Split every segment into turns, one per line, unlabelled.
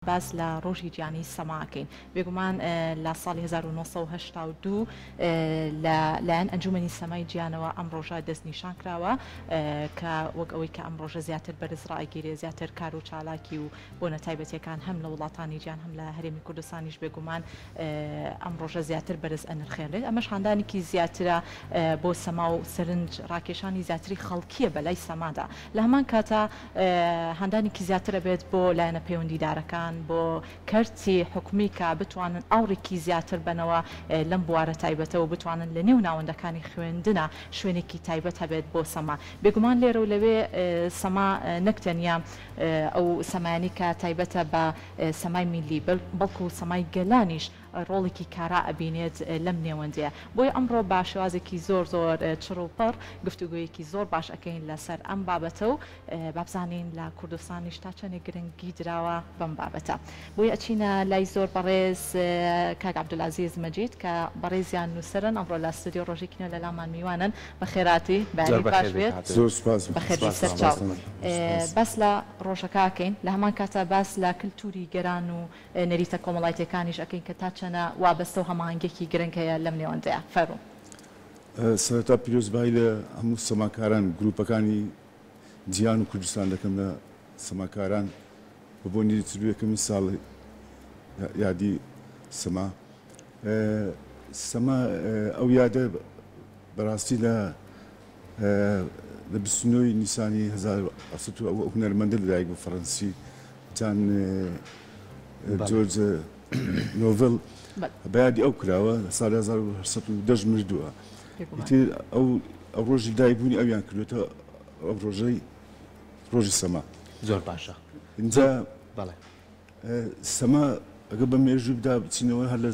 باز لە ڕۆژی گیانی سەماکەین بێگومان لە ساڵی 1982 لەلایەن ئەنجومەنی سەمای گیانەوە ئەم ڕۆژە دەستنیشان کراوە کە وەک ئەوەی کە ئەم ڕۆژە زیاتر بەرز ڕائگیرێ زیاتر کار و چالاکی و بۆنە تایبەتیەکان هەم لە وڵاتانی گیان هەم لە هەرێمی کوردستانیش بێگومان ئەم ڕۆژە زیاتر بەرز ئەنرخێنرێت ئەمەش خاندانێکی زیاترە بۆ سەما و سەرنج ڕاکێشانی زیاتری خەڵکیە بەلای سەمادا لە هەمان کاتە هەندانێکی زیاترە بێت بۆ لایەنە پەیوەندیدارەکان بۆ کەرتی حکومی کە بتوانن ئاوڕێکی زیاتر بنەوە لەم بوارە تایبەتەوە بتوانن لە نێو ناوەندەکانی خوێندنە شوێنێکی تایبەت هەبێت بۆ سەما بێگومان لێرە و لەوێ سەما نەکتەنیا ئەو سەمایانی کە تایبەتە بە سەمای میلی بەڵکو سەمای گەلانیش ڕۆڵێکی کارا ئەبینێت لەم نێوەندەیە بۆی ئەمڕۆ با شێوازێکی زۆر زۆر چڕوپەر گفتوگویەکی زۆر باش ئەەکەین لەسەر ئەم بابەتە و بابزانین لە کوردستانیش تا چەندێک گرنگی دراوە بەم بابەتە بۆی ئەچینە لای زۆر بەڕێز کاک عەبدولعەزیز مەجید کە بەڕێزیان نووسەرن ئەمڕۆ لە ستودیۆ ڕۆژێکنەوە لە لامان میوانن بە خێراتی بەیانی باش بێت بەخێری سەرچاو بەس لە ڕۆژەکەکەین لە هەمان کاتە باس لە کللتوری گەران و نەریتە کۆمەڵایەتەکانیش ئەەکەین کە تا چەنە وابەستە و هەماهنگێکی گرنگ هەیە لەم نێوەندەیە فەرموو
سەرەتا پیرۆزبایی لە هەموو سەماکاران گروپەکانی جیان و کوردستان دەکەم لە سەماکاران بۆ نیترویەکەمی ساڵ یادی سەما سەما ئەو یادە بەڕاستی لە 29 نیسانی 1970 ئەو هونەرمەندە لەدایک بوو فەڕەنسی جان جۆرج نۆڤڵ بەیادی ئەو کراوە ساڵی 1910 مردووە ئەو ڕۆژی دایکبوونی ئەویان کردوێتە ئەو ڕۆژی سەما
زۆر باشە
اینجا سەما ئەگە بە مێژوو بدا بچینەوە هەر لە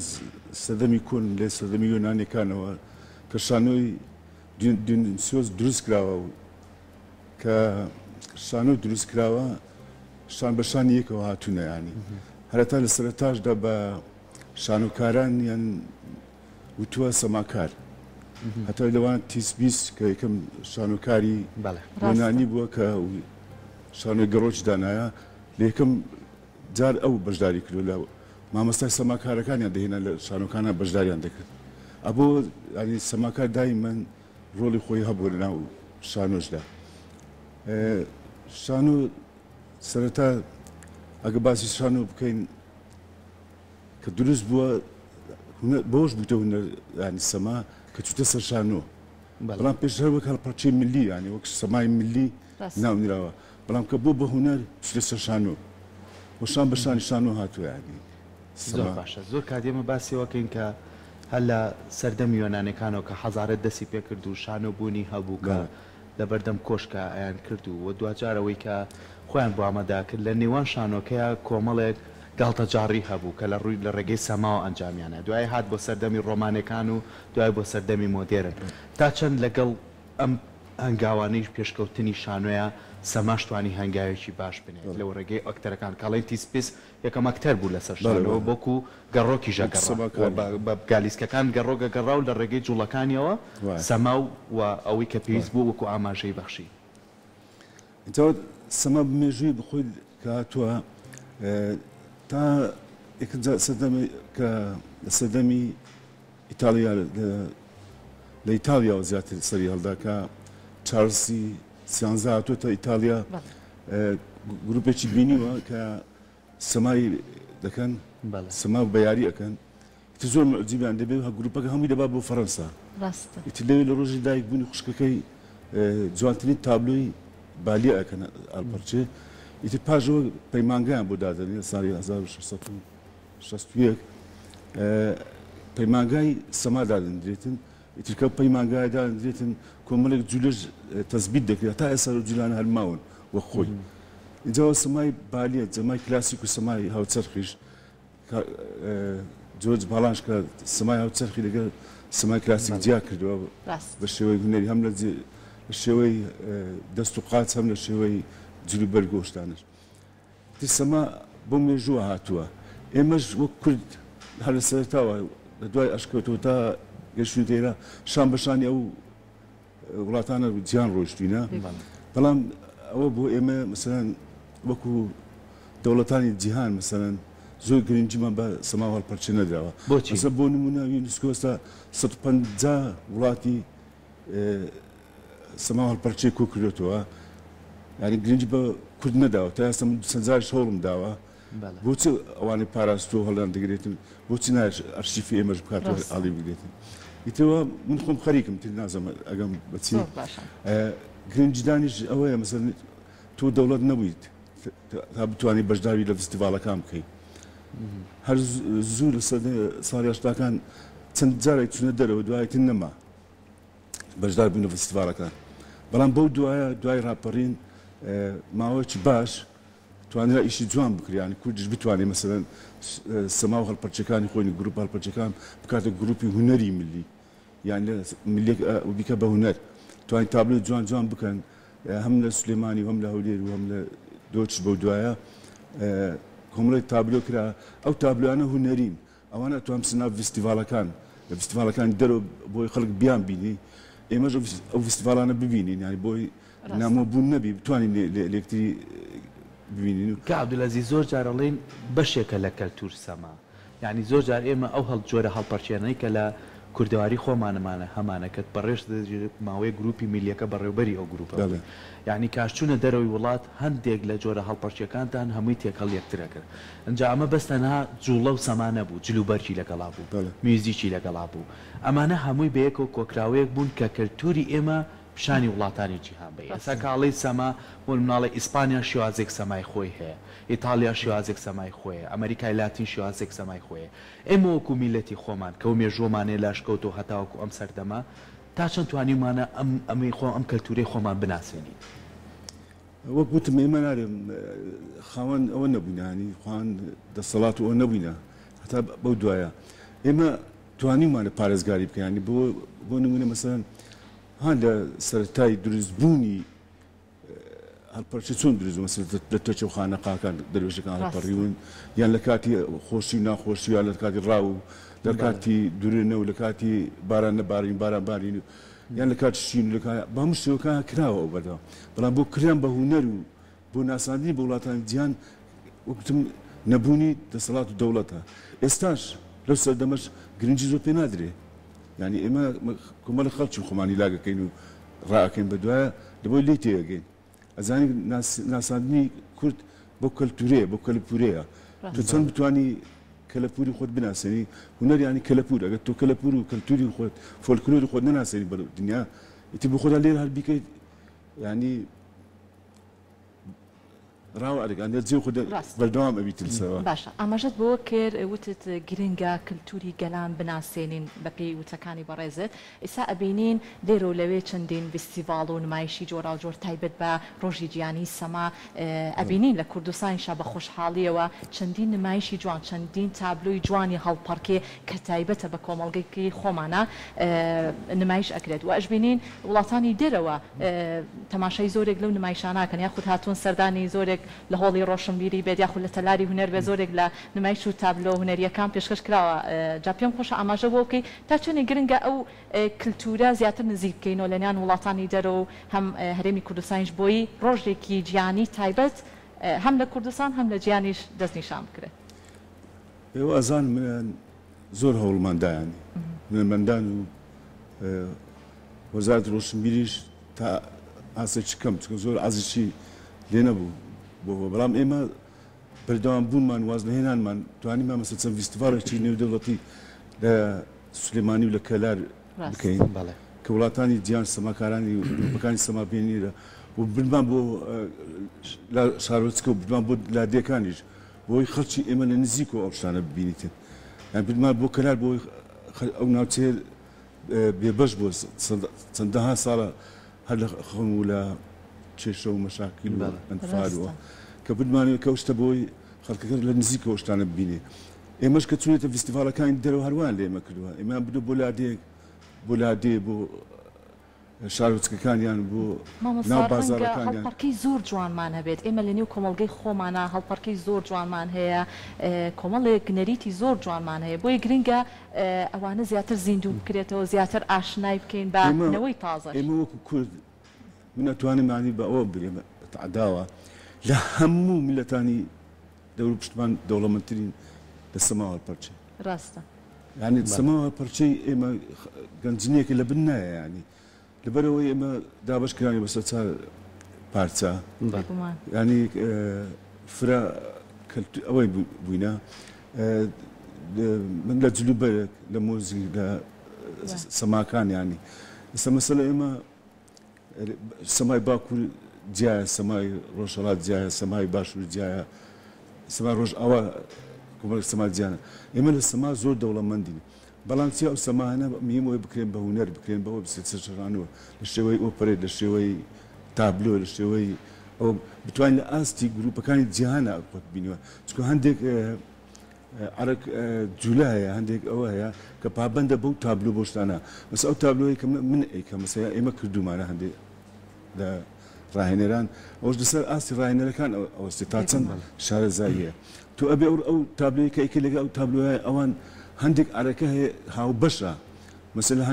سەدەمی کۆن لە سەدەمی یۆنانیەکانەوە کە شانۆی دیونیسیۆس دروست کراوە و کە شانۆ دروست کراوە شان بە شانی یەکەوە هاتوونە ینی هەرتا لە سەرەتاشدا بە شانۆکاران یان وتووە سەماکار هەتا لەوان تیسبیس کە یەکەم شانۆکاری یۆنانی بووە کە شانۆی گەڕۆچ دانایە لە یەکەم جار ئەو بەشداری کردو لە مامۆستای سەماکارەکانیان دەهێنا لە شانۆکانە بەشداریان دەکرد ئەبۆ ینی سەماکار دایمەن ڕۆڵی خۆی هەبوو لە ناو شانۆشدا شانۆ سەرەتا ئەگە باسی شانۆ بکەین کە دروست بووە بۆش بووتە هونەر ینی سەما کە چوتە سەر شانۆ بەڵام پێش هەر وەک هەڵپەرچەی ملی ینی وەک سەمای ملی ناونراوە بەڵام کە بۆ بە هونەر چوتە سەر شانۆ وەشان بەشانی شانۆ هاتووە ینی
زۆر باشە زۆر کاتێمە باسیەوەکەین کە هەر لە سەردەمی یۆنانیەکانەوە کە حەزارەت دەستی پێ کرد و شانۆ بوونی هەبوو کە لە بەردەم کۆشکە ئەیان کرد و دوجارەوەی کە خۆیان بۆ ئامادە کرد لە نێوان شانۆکەیە کۆمەڵێک گاڵتە جاڕی هەبوو کە لە ڕووی لە ڕێگەی سەماوە ئەنجامیانە دوای هات بۆ سەردەمی ڕۆمانەکان و دوای بۆ سەردەمی مۆدێرن تا چەند لەگەڵ ئەم هەنگاوانەیش پێشکەوتنی شانۆیە سەماشتوانی هەنگاوێکی باش بنێت لەو ڕێگەی ئەکتەرەکان کاڵی تیسپیس یەکەم ئەکتەر بوو لەسەر شانۆ بۆکو گەڕۆکی ژەگەڕا بە گالیسکەکان گەڕۆگە گەڕا و لە ڕێگەی جوڵەکانیەوە سەما و ئەوەی کە پێویست بوو وەکو ئاماژەی بەخشی
سەما بمێژووی بخۆی کە هاتووە تا سەدەمی کە لە سەدەمی ئیتالیا لە ئیتالیاوە زیاتر سەری هەڵدا کە چارلسی سیانزە هاتووەتە ئیتالیا گروپێکی بینیوە کە سەمای دەکەن سەما بە یاری ئەەکەن زۆر مەعجیبیان دەبێت گروپەکە هەمووی دەبا بۆ فەڕەنسا ئیتر لەوێ لە ڕۆژی دایکبوونی خوشکەکەی جوانترین تابلۆی بالیە ئەەکەن ئەڵپەرچێ ئیتر پاژەوە پەیمانگەیان بۆ دادەنی لە ساڵی 1661 پەیمانگای سەما دادەنرێتن ئیتر کە پەیمانگای دادەنرێتن کۆمەڵێک جولەش تەزبیت دەکرێت تا ئێستا جولانە هەرماون وە خۆی اینجاوە سەمای بالیە جەمای کلاسیک و سەمای هاوچەرخیش جۆرج باڵانش کە سەمای هاوچەرخی لەگەڵ سەمای کلاسیک جیا کردووە بە شێوەی هونەری هەم لە شێوەی دەست و قاچ هەم لە شێوەی جلو بەرگۆشتانش سەما بۆ مێژووە هاتووە ئێمەش وەک کورد هەر لە سەرتاوە لە دوای ئەشکەوتەوە تا گەشتین تێرە شان بەشانی ئەو وڵاتانە جیان ڕۆشتوینە بەڵام ئەوە بۆ ئێمە مەسەلەن وەکو دەوڵەتانی جیهان مثلەن زۆر گرنگیمان بە سەماو هەڵپەرچە نەدراوە ئەسا بۆ نمونە یونسکۆ ئێستا 150 وڵاتی سەماو هەڵپەرچەی کۆ کردوێتەوە یعنی گرنگی بە کورد نەداوە تا ئێستا چەندجاریش هەوڵم داوە بۆچی ئەوانەی پاراستۆ هەڵیان دەگرێتن بۆچی نایە ئەرشیفی ئێمەش بکاتەوە هەڵی بگرێتن ئیتەوە من خۆم خەریکم تر نازەم ئەگەم بچی گرنجدانیش ئەوەیە مەسەڵەن تۆ دەوڵەت نەبوویت تا بتوانانی بەشداوی لە فستیڤالەکان بکەیت هەر زوو لە ساڵی هەشتاکان چەند جارێک چونە دەرەوە دوایەتن نەما بەشدار بوون لە فستیڤالەکان بەڵام بەو دوای ڕاپەڕین ماوەیەکی باش توانرا ئیشی جوان بکریانی کوردیش بتوانێت مەسەڵەن سەماو هەڵپەرچەکانی خۆی گروپ هەڵپەرچەکان بکاتە گروپی هونەری ملی یان ملیێک بیکە بە هونەر توانین تابلۆ جوان جوان بکەن هەم لە سلێمانی و هەم لە هەولێر و هەم لە دۆچ بەو دوایە کۆمەڵێک تابلۆ کرا ئەو تابلۆیانە هونەرین ئەوانە توانم سنا فستیڤالەکان لە فستیڤالەکانی دەرەوە بۆی خەڵک بیان بینی ئێمەش ئەو فستیڤالانە ببینین یانی بۆی نامۆبوون نەبی بتوانین لێکتری ببینین
کە عەبدولعەزیز زۆر جارەڵێن بەشێکە لە کەلتور سەما یعنی زۆر جار ئێمە ئەو جۆرە هەڵپەرچێنەی کە لە کوردەواری خۆمانەمانە هەمانەکەت بەڕێش ماوەی گروپی میلیەکە بەڕێوبەری ئەو گروپە یعنی کاشچوونە دەرەوەی وڵات هەندێک لە جۆرە هەڵپەرچەکانتان هەمووی تێکەڵ یەکترە کرد ئەنجا ئەمە بەستەنها جوڵە و سەمانە بوو جلوبەرکی لەگەڵا بوو میوزیکی لەگەڵا بوو ئەمانە هەمووی بەیەکەوە کۆکراوەیەک بوون کە کەلتوری ئێمە پیشانی وڵاتانی جیهان بێ ئێستا کاڵەی سەما بۆ مناڵی ئیسپانیا شێوازێک سەمای خۆی هەیە ئیتالیا شێوازێک سەمای خۆیە ئەمریکای لاتین شێوازێک سەمای خۆیە ئێمە وەکو میلەتی خۆمان کە و مێژوۆمانێ لاشکەوت و هەتاوەکو ئەم سەردەما تا چەند توانیمانە ئەمەی خۆ ئەم کەلتورەی خۆمان بناسێنین
وەک گوتم ئێمە نارێم خاوەن ئەوە نەبووینانی خوان دەسەڵات و ئەوە نەبووینە هەتا بەو دوایە ئێمە توانیمانە پارێزگاری بکەیانی بۆ نمونە مەسەڵەن هەن لە سەرەتای دروستبوونی هەڵپەرچە چۆن دروست لە تۆچە و خانەقاکان دەروێژەکان هەڵپەڕیون یان لە کاتی خۆشی و ناخۆشی یان لە کاتی ڕاو و لە کاتی دوورێنە و لە کاتی باران نەبارین باران بارین یان لە کاتی شین و بە هەموو شتێوەکان کراوە ئەو بەردەوام بەڵام بۆ کریان بە هونەر و بۆ ناساندنی بە وڵاتانی جیهان وەکتم نەبوونی دەسەڵات و دەوڵەتە ئێستاش لەو سەردەمەش گرنگی زۆر پێ نادرێ یعنی ئێمە کۆمەڵە خەڵکی خۆمانی لاگەکەین و ڕائەکەین بە دوایە لەبۆی لێ تێگەین ئەزانی ناساندنی کورد بۆ کەلتورەیە بۆ کەلەپورەیە تۆ چەند بتوانی کەلەپوری خۆت بناسێنی هونەر ینی کەلەپور ئەگەر تۆ کەلەپور و کەلتوری خۆت فۆلکلۆری خۆت نەناسێنی بە دنیا ئیتی بۆ خۆدا لێرە هەر بیکەیت ینی ڕاو ئەرگان جێ خۆ بەردەوام ئەبیت لەسەرەوە
باشە ئاماژەت بۆ کرد وتت گرنگە کللتوری گەلان بناسێنین بە پێی وتەکانی بەڕێزت ئێستا ئەبینین لێرە و لەوێ چەندین فستیڤاڵ و نمایشی جۆرا و جۆر تایبەت بە ڕۆژی گیانی سەما ئەبینین لە کوردستانیشا بە خۆشحاڵیەوە چەندین نمایشی جوان چەندین تابلۆی جوانی هەڵپەرکێ کە تایبەتە بە کۆمەڵگەیەکی خۆمانە نمایش ئەکرێت و ئەشبینین وڵاتانی دەرەوە تەماشای زۆرێک لەو نمایشاناکەن یاخود هاتوون سەردانی زۆرێک لە هۆڵی ڕۆشنبیری بێت یاخود لە تەلاری هونەر بێ زۆرێک لە نمایش و تابلۆ هونەریەکان پێشکەش کراوە جا پێم خۆشە ئاماژە بۆ بکەی تا چۆنێک گرنگە ئەو کللتورە زیاتر نزیک بکەینەوە لەنیان وڵاتانی دەرەوە و هەم هەرێمی کوردستانیش بۆی ڕۆژێکی گیانی تایبەت هەم لە کوردستان هەم لە گیانیش دەستنیشان بکرێت
ئێوە ئەزان من زۆر هەوڵماندایانی منمەندان و وەزارەتی ڕۆشنبیریش تا ئاسێکی کەم چکە زۆر ئازیشی لێ نەبوو بەڵام ئێمە بەردەوام بوونمان وازنهێنانمان توانیمان مەسەڵەن چەند فستیڤالێکی نێودەوڵەتی لە سلێمانی و لە کەلار بکەین کە وڵاتانی جیهان سەماکارانی گروپەکانی سەمابێنیرە و بنمان بۆ شارۆچکە و بنمان بۆ لادیەکانیش بۆی خەڵکی ئێمە لە نزیک و ئەو شتانە ببینیتن یان بنمان بۆ کەلار بۆی ئەو ناوچێ بێبەش بۆ چەندەها ساڵە هەر لە خەم و لە کێشە و مەشاکیل و ئەنفارەوە کە بمانێت کە شتە بۆی خەڵکەکە لە نزیکەوە شتانە ببینێ ئێمەش کە چونێتە فستیڤالەکانی دەرەوە هەروان لە ئێمە کردووە ئێمە بدو بۆ لادێک بۆ لادێ بۆ شارۆچکەکانیان بۆ ناو بازاڕەکانیان
هەڵپەرکەی زۆر جوانمان هەبێت ئێمە لە نێو کۆمەڵگەی خۆمانە هەڵپەرکەی زۆر جوانمان هەیە کۆمەڵێک نەریتی زۆر جوانمان هەیە بۆی گرنگە ئەوانە زیاتر زیندوو بکرێتەوە زیاتر ئاشنای بکەین بە نەوەی تازە
ئێمە وەکو کورد من ئەتوانم معنی بە ئەوە بێمە تعداوە لە هەموو میلەتانی دەور پشتمان دەوڵەمەندترین لە سەماوە پەرچە
ڕاستە
یعنی سەماوە پەرچەی ئێمە گەنجینێکی لە بن نایە ینی لەبەرەوەی ئێمە دابشکرانی بەسەر چار پارچە ینی فرا ئەوەی بووینە من لە جلوبەرێک لە مۆزی لە سەماکان ینی ئێستا مەسەلە ئێمە سەمای باکوور جایە سەمای ڕۆژهەڵات جایە سەمای باشوور جایە سەمای ڕۆژ ئەوە کۆمەڵێک سەما جیانە ئێمە لە سەما زۆر دەوڵەمەندین بەڵام چی ئەو سەمانە میمەوەی بکرێن بە هونەر بکرێن بەوە بچێت سەرچڕانەوە لە شێوەی ئۆپەرێت لە شێوەی تابلۆ لە شێوەی ئەو بتوانین لە ئاستی گروپەکانی جیهانە بینەوە چکە هەندێک عرق جولایە هەندێک ئەوە هەیە کە پابندە بەو تابلو بۆ شتانە مەس ئەو تابلۆی کە من ئەیکە مەسەیا ئێمە کردومانە هەندێک لە ڕاهێنەران ئەوش لەسەر ئاستی ڕاهێنەرەکان ئەوەستی تا چەند شارەزاییە تو ئەبێ ئەو تابلۆی کە ئەیکە لەگە ئەو تابلۆیە ئەوان هەندێک عرەکە هەیە هاوبەشە مەسەلا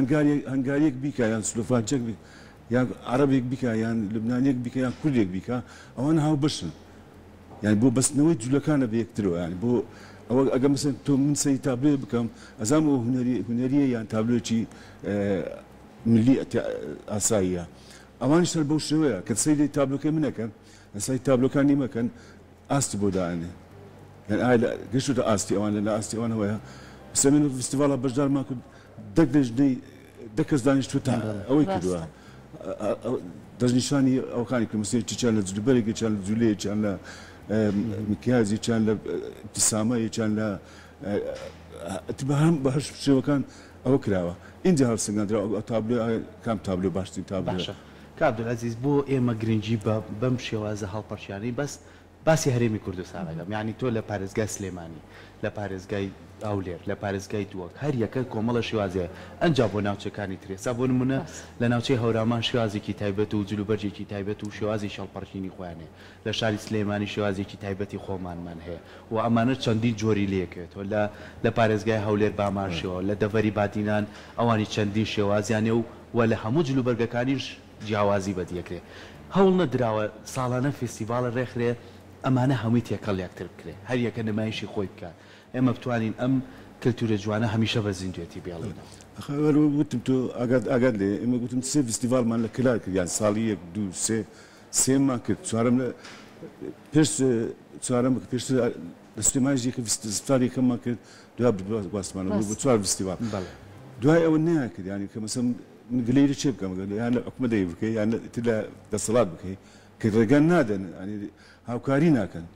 هەنگاریەک بیکە یان سلۆڤاکیەک یان عەرەبێک بیکە یان لوبنانیەک بیکە یان کوردێک بیکە ئەوان هاوبەشن یعنی بۆ بەستنەوەی جوولەکانە بە یەکترەوە یعنی بۆ ئەوە ئەگەر مەسەن تۆ من سەی تابلۆ بکەم ئەزانم ئەو هونەریە یان تابلۆیەکی ملی ئاساییە ئەوانیش هەر بەو شێوەیە کە سەیری تابلۆکەی منەکەن ئەسای تابلۆکانی مەکەن ئاستی بۆ داێنێ یعنی ئایا گەشتە ئاستی ئەوان لە ئاستی ئەوانەوەیە سەمێن فستیڤاڵە بەشدارمان کرد دەک دەژنەی دەکەس دانیشتوە تا ئەوەی کردووە دەستنیشانی ئەوکانی کرد مەسەی چیان لە جلوبەرێکی چیان لە جولەیە چیان لە مکیازی چیان لە ابتسامەیە چیان لە هەم بە هەر شێوەکان ئەوە کراوە اینجا هەر سنگاندرا ئەو تابلۆ کام تابلۆ باشترین تابلۆ
کابدولعەزیز بۆ ئێمە گرنگی بەم شێوازە هەڵپەرچیانی بەس باسی هەرێمی کوردستان دەکەم یعنی تۆ لە پارێزگای سلێمانی لە پارێزگای ئەولێر لە پارێزگای دووەک هەر یەکە کۆمەڵە شێوازەیە ئەنجا بۆ ناوچەکانی ترێسا بۆ نمونە لە ناوچەی هەورامان شێوازێکی تایبەت و جلوبەرجێکی تایبەت و شێوازی شەڵپەرچینی خۆیانێ لە شاری سلێمانی شێوازێکی تایبەتی خۆمانمان هەیە و ئەمانە چەندین جۆری لێکێتەوە لە پارێزگای هەولێر باماشەوە لە دەڤەری بادینان ئەوانی چەندین شێوازیانێ و لە هەموو جلوبەرگەکانیش جیاوازی بەدیەکرێ هەوڵ نەدراوە ساڵانە فستیڤالە ڕێکخرێ ئەمانە هەمووی تێکەڵ یەکتر بکرێ هەر یەکە نمایشی خۆی بکات ئێمە بتوانین ئەم کللتورە جوانە هەمیشە بە زیندوێتی بێڵێنەوە
وتم تۆ ئاگات لێ ئێمە گوتم سێ فستیڤالمان لە کلار کرد یان ساڵی یەک دوو سێمان کرد چوارەم پێش چوارەم پێش لە سلێمانیژێکی فستیڤالی کەممان کرد دوای گواستمانەوە بۆ چوار فستیڤال دوای ئەوە نەیەکرد ینی کە مەسەڵەن من گلەیری چێ بکەم یان لە حکومەتەی بکەی یان لە دەسەڵات بکەی کە ڕێگان نادەن هاوکاری ناکەن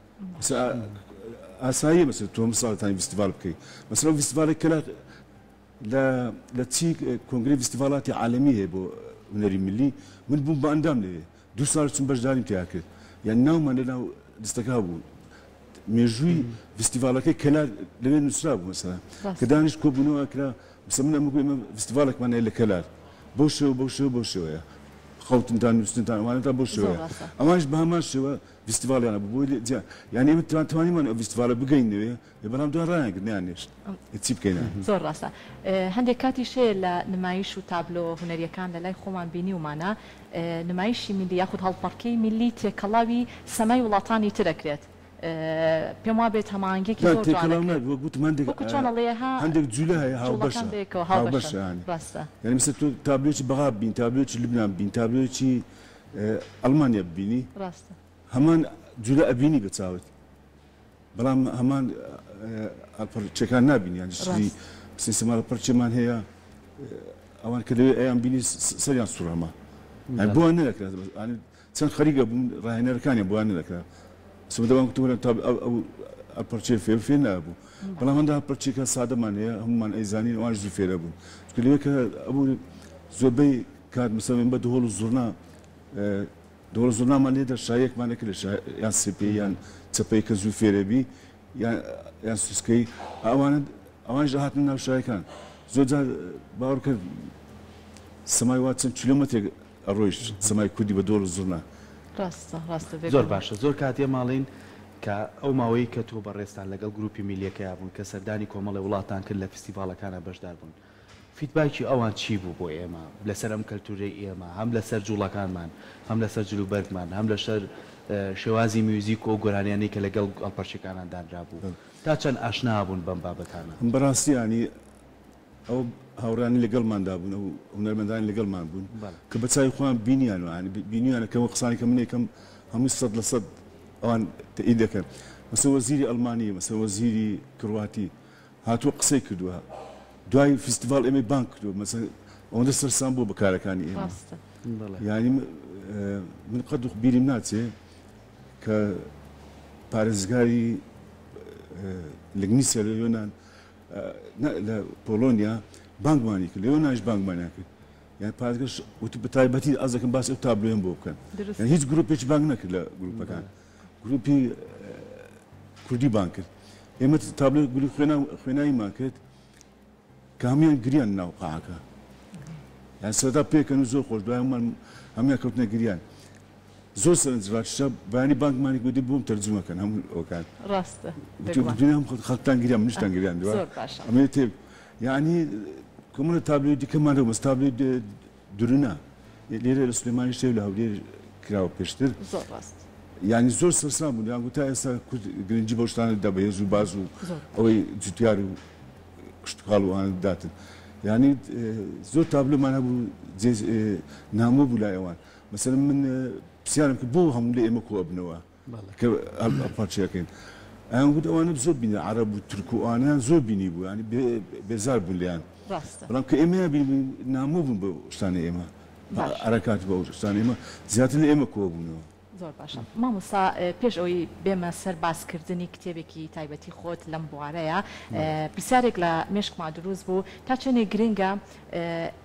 ئاسایی مەسەر تۆ مساڵتانی فستیڤال بکەیت مەسەڵ فستیڤالێک کەلا لە چی کۆنگرەی فستیڤاڵاتی عالەمی هەیە بۆ هونەری ملی من بووم بە ئەندام لێ دوو ساڵ چون بەشداریم تیا کرد یان ناومان لە ناو دەستەکە بوو مێژووی فستیڤالەکەی کەلار لەوێ نووسرا بوو مەسەلا کە دانیشت کۆبوونەوە کرا مەسەڵ من ئەمە فستیڤالێکمان هەیە لە کەلار بۆ شێوەیە خەوتنتان نووسنتان ئەوانەتان بۆ شێوەیە ئەوانش بە هەمان شێوە فستیڤالیانە بووی یعنی ئێمە توانیمان ئەو فستیڤالە بگەینەوەیە بەڵام دوای ڕایانگرنیان نێشت چی بکەین
زۆر ڕاستە هەندێک کاتی شەیە لە نمایش و تابلۆ هونەریەکان لە لای خۆمان بینی ومانە نمایشی میلی یاخود هەڵپەڕکەی میلی تێکەڵاوی سەمای وڵاتانی ترەکرێت پێم وا بێت هەماهەنگێکی زۆر
هەندێک جوولە هەیە هاوبەشە یعنی مثل تۆ تابلۆیەکی بەغاب بین تابلۆیەکی لوبنان بین تابلۆیەکی ئەڵمانیا ببینی هەمان جوولە ئەبینی بە چاوت بەڵام هەمان چێکان نابینی یان شتی سیستەمە پەرچێمان هەیە ئەوان کە دەوێت ئەیان بینی سەریان سوڕەما بۆیان نەدەکرێت چەند خەریکە بوون ڕاهێنەرەکانیان بۆیان نەدەکرێت سمدەوان کتوبە ئەو پەرچێ فێر نابوو بەڵام هەندا پەرچێکە سادەمان هەیە هەمومان ئەیزانین ئەوان زوو فێرە بوون لەوێ کە ئەبوو زۆربەی کات مەسەڵەن بە دهۆڵ و زوڕنامان لێدا شایەکمانەکە لە یان سپێ یان چەپەی کە زوو فێرەبی یان سوسکەی ئەوانش هاتن ناو شایەکان زۆر جار باوەڕ کرد سەمای وا چەند کیلۆمەترێک ئەڕۆیش سەمای کوردی بە دۆڵ و زوڕنا
زۆر باشە زۆر کاتێ ماڵین کە ئەو ماوەی کە تۆ بەڕێستان لەگەڵ گروپی میلیەکە بوون کە سەردانی کۆمەڵی وڵاتان کرد لە فستیڤالەکانە بەشدار بوون فیدباکی ئەوان چی بوو بۆ ئێمە لەسەر ئەم کەلتورەی ئێمە هەم لەسەر جوڵەکانمان هەم لەسەر جلوبەرگمان هەم لەسەر شێوازی میوزیک و گۆرانیانی کە لەگەڵ ئەڵپەرچەکانان دانرا بوو تا چەند ئاشنا بوون بەم بابەتانە
بەڕاستی ینی ئەو هاوڕانی لەگەڵماندا بوون ئەو هونەرمەندانی لەگەڵمان بوون کە بە چای خۆیان بینیان بینیانە کەەوە قسانی کە منێکم هەموو 100% ئەوان تەئید دەکەن مەسە وەزیری ئەڵمانی مەسە وەزیری کڕواتی هاتووە قسەی کردووە دوای فستیڤال ئێمە بانک کردووە مەسە ئەوەندە سەرسان بوو بەکارەکانی ئێمە ینی من قەد بیریم ناچێ کە پارێزگاری لەگنیسیا لە یۆنان لە پۆلۆنیا بانکمانی کرد لە یۆناش بانکمانیان کرد یعنی پارێزگەر وتی بە تایبەتی ئەز دەکەم باس ئەو تابلۆیان بۆ بکەن هیچ گروپێکی بانک نەکرد لە گروپەکان گروپی کوردی بانک کرد ئێمە تابلۆ گروپ خوێناویمان کرد کە هەمویان گریان ناو قاعەکە یعنی سەرەتا پێکەن و زۆر خۆش دوای هەمویان کەوتنە گریان زۆر سەرنجڕاکیشە بەیانی بانکمانی گوتی بووم تەرجمەکەن هەموو ئەوکان
ڕاستە
هەم خەڵکتان گریان منیشتان گریان دووە ئەمێ تێ یعنی کۆمەڵە تابلۆی دیکەمانەوە مەس تابلۆی درونە لێرە لە سلێمانی شێو لە هەولێر کراوە پێشتر یعنی زۆر سەرسان بوون یان گوتا ئێستا گرنگی بەو شتانە دەبە هێز و باز و ئەوەی جوتیار و کشتقاڵ وانە داتن یعنی زۆر تابلۆمان هەبوو نامۆ بوو لای ئەوان مەسەلەن من پرسیارم کە بۆ هەموو لە ئێمە کۆ بنەوە کە پارچەکەین ئەیان گوت ئەوانە زۆر بینی عەرەب و تورک و ئەوانیان زۆر بینی بوو ینی بێزار بوون لیان بەڵام کە ئێمە نامۆ بوون بە شتانە ئێمە عەرەکات بە شتانە ئێمە زیاتر لە ئێمە کۆ بوونەوە
زۆر باشە مامۆستا پێش ئەوەی بێمە سەر باسکردنی کتێبێکی تایبەتی خۆت لەم بوارەیە پرسیارێک لە مێشکما دروست بوو تا چەندێک گرنگە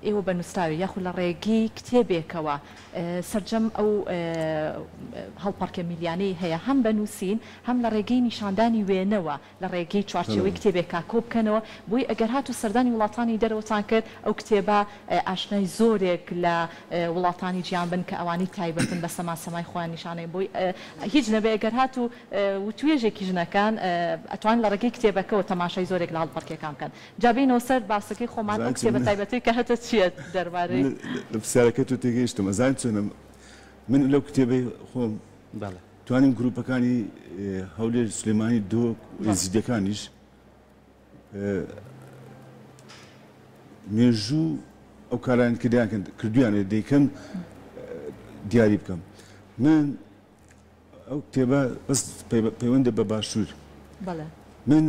ئێوە بە نووسراوی یاخود لە ڕێگەی کتێبێکەوە سەرجەم ئەو هەڵپەرکە میلیانەی هەیە هەم بنووسین هەم لە ڕێگەی نیشاندانی وێنەوە لە ڕێگەی چوارچێوەی کتێبێکا کۆ بکەنەوە بۆی ئەگەر هاتو سەردانی وڵاتانی دەرەوەتان کرد ئەو کتێبە ئاشنای زۆرێک لە وڵاتانی گیان بن کە ئەوانی تایبەتن بە سەماسەمای خۆیان نیشانەی بۆی هیچ نەبێ ئەگەر هاتو توێژێکی ژنەکان ئەتوان لە ڕێگەی کتێبەکەەوە تەماشای زۆرێک لە هەڵپەرکەکان کەن جابینەوە سەر باسەکەی خۆمان ئەو کتێبە تایبەتی کە هەتە چیە دەربارەی
لە پرسیارەکە تۆ تێگەیشتم ئەزان چۆنم من لەو کتێبەی خۆم توانیم گروپەکانی هەولێر سلێمانی دۆ زیدەکانیش مێژوو ئەو کاران کردویانە دەیکەن دیاری بکەم من ئەو کتێبە بەس پەیوەندە بە باشوور من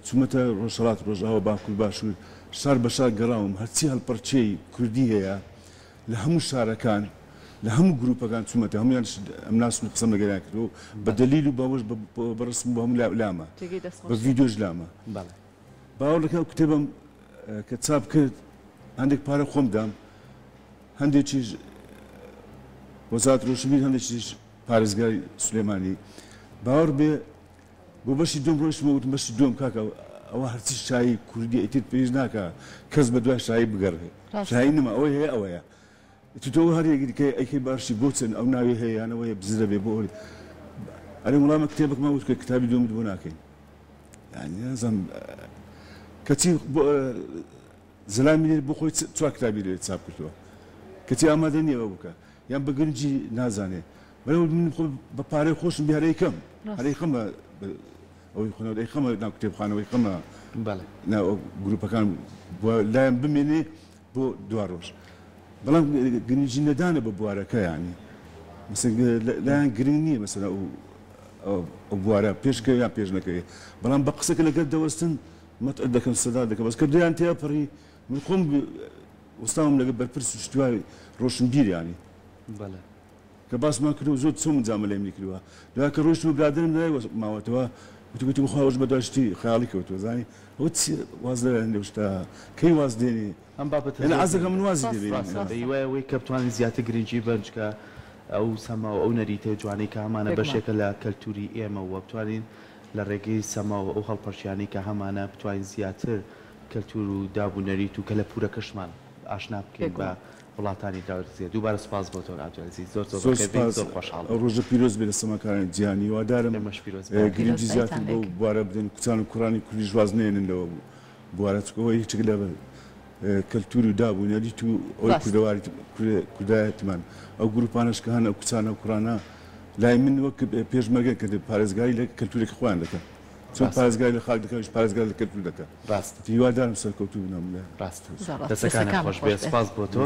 چوومەتە ڕۆژهەڵات ڕۆژاوە باکوور باشوور شار بە شار گەڕاوم هەرچی هەڵپەرچەی کوردی هەیە لە هەموو شارەکان لە هەموو گروپەکان چوومەتە هەمویان ئەم ناسم قسەم لەگەیان کردەوە بە دەلیل و باوەش بەڕسم بە هەموو لامە بە ڤیدۆژ لامە باوەڕ دەکەم کتێبم کە چاپ کرد هەندێک پارە خۆم دام هەندێکیش وەزارەتی ڕۆشنبیر هەندێکیش پارێزگای سلێمانی باوەڕ بێ بۆ بەشی دوم ڕۆیشتمە وتم بەشی دوم کاکە ئەوە هەرچی شایی کوردی ئیتر پێویست ناکە کەس بە دوای شایی بگەڕێ شایی نەما ئەوەی هەیە ئەوەیە تۆ هەر یەکێکە ئەیکەی باشی بۆ چەند ئەو ناوی هەیە یانەوەی بزرە بێ بۆ ئەوی ئەرێ وەڵامە کتێبێکمان وت کە کتابی دومت بۆ ناکەین یعنی نازانم کەچی زەلامی لێ بۆ خۆی چوار کتابی لێ چاپ کردووە کەچی ئامادە نییە ئەوە بکە یان بە گرنگی نازانێ بەڵێ من بە پارەی خۆشم بێ کەم هەرەی خەمە ئەوەی خۆنەوەی خەمە ناو کتێبخانەوەی خەمە ناو گروپەکان لایەن بمێنێ بۆ دوا ڕۆژ بەڵام گرنگی نەدانە بە بوارەکە یانی لایەن گرنگ نییە مەسەلا ئەو بوارە پێشکە یان پێش نەکەوێ بەڵام بە قسەکە لەگەر دەوەستن مەتئەد دەکەم سەدا دەکەم بەس کە دەیان تێپەڕی من خۆم وەستاوم لەگە بەرپرس شتوای ڕۆشنبیر ینی کە باسمان کردو زۆر چۆن جامە لێم کردووە دوای کە ڕۆشت و برادرم لای ماوەتەوە وتی بخواوەش بە دواشتی خەیاڵی کەوتوە زانی ئەوە واز لە هەندێک شتە کەی واز دێنی
ئەم بابەت
ئازەکە من وازی
دەبێت کە بتوانین زیاتر گرنگی بنجکە ئەو سەما و ئەو نەریتە جوانەی کە هەمانە بەشێکە لە کەلتوری ئێمە وە بتوانین لە ڕێگەی سەماوە ئەو هەڵپەرچیانی کە هەمانە بتوانین زیاتر کەلتور و دابوونەریت و کە لە پورە کەشمان ئاشنا بکەین بە وڵاتانی داوەرزیە دووبارە سپاس بۆ تۆ عەبدولعەزیز زۆر خۆشحاڵ
ڕۆژە پیرۆز بێ لە سەماکارانی جیهانی وادارم گرنگی زیاتر بۆ بوارە بدەن کوچان و کوڕانی کوردی ژواز نێننەوە بوارە چکەوە هیچ لە کەلتور و دابوونەریت و ئەوی کوردەواری کوردایەتمان ئەو گروپانش کە هەن ئەو کوچانە و کوڕانە لای من وەک پێشمەرگە کە پارێزگای لە کەلتورێکی خۆیان دەکەن چۆن پارێزگای لە خاک دەکەن پارێزگای لە کەلتور دەکەن
ڕاست
هیوادارم سەرکەوتوو بنەم لە
ڕاست دەستەکانی خۆش بێ سپاس بۆ تۆ